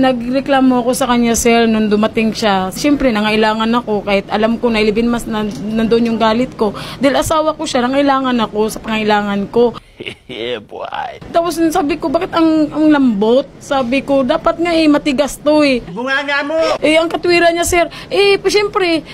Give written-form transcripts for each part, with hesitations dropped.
Nagreklamo ako sa kanya, sir, nung dumating siya. Siyempre, nangailangan ako kahit alam ko na ilibin mas nandun yung galit ko. Dahil asawa ko siya, nangailangan ako sa pangailangan ko. Yeah, boy. Tapos sabi ko, bakit ang lambot? Sabi ko, dapat nga matigas to Bunga nga mo! Ang katwira niya, sir, siyempre,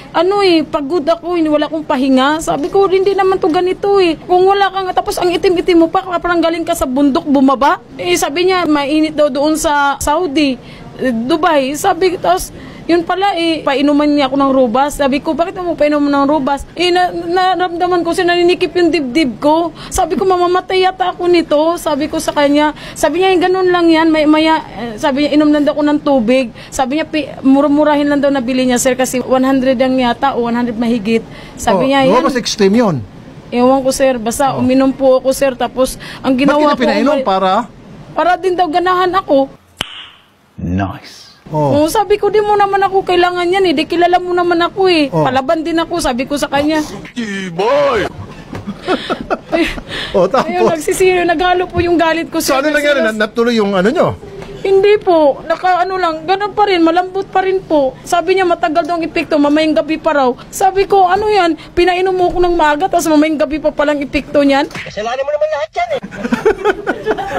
pagod ako, wala akong pahinga. Sabi ko, hindi naman to ganito Kung wala kang, tapos ang itim-itim mo pa, parang galing ka sa bundok, bumaba. Sabi niya, mainit daw doon sa Saudi, Dubai. Sabi ko, tapos, yun pala painuman niya ako ng rubas. Sabi ko, bakit mo painuman ng rubas? Naramdaman ko, naninikip yung dibdib ko. Sabi ko, mamamatay yata ako nito. Sabi ko sa kanya, sabi niya, ganun lang yan. Sabi niya, inom lang daw ako ng tubig. Sabi niya, murah-murahin lang daw nabili niya, sir, kasi 100 ang yata o 100 mahigit. Sabi niya, yan. Mas extreme yun. Ewan ko, sir. Basta uminom po ako, sir. Tapos, ang ginawa ko... Bakit pinainom? Para din daw ganahan ako. Nice. Sabi ko, di mo naman ako kailangan yan di kilala mo naman ako Palaban din ako, sabi ko sa kanya. Boy! Tapos? Ayun, naghalo po yung galit ko. So ano nangyari? Natuloy yung nyo? Hindi po, ganun pa rin, malambot pa rin po. Sabi niya, matagal daw ang epekto, mamayang gabi pa raw. Sabi ko, ano yan, pinainom mo ko ng maaga, tapos mamayang gabi pa palang epekto niyan. Kasalanan mo naman lahat yan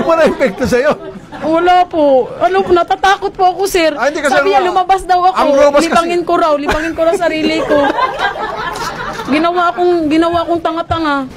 Wala epekto sa'yo? Wala po. Natatakot po ako, sir. Sabi niya, lumabas daw ako. Libangin ko raw sarili ko. Ginawa akong tanga-tanga.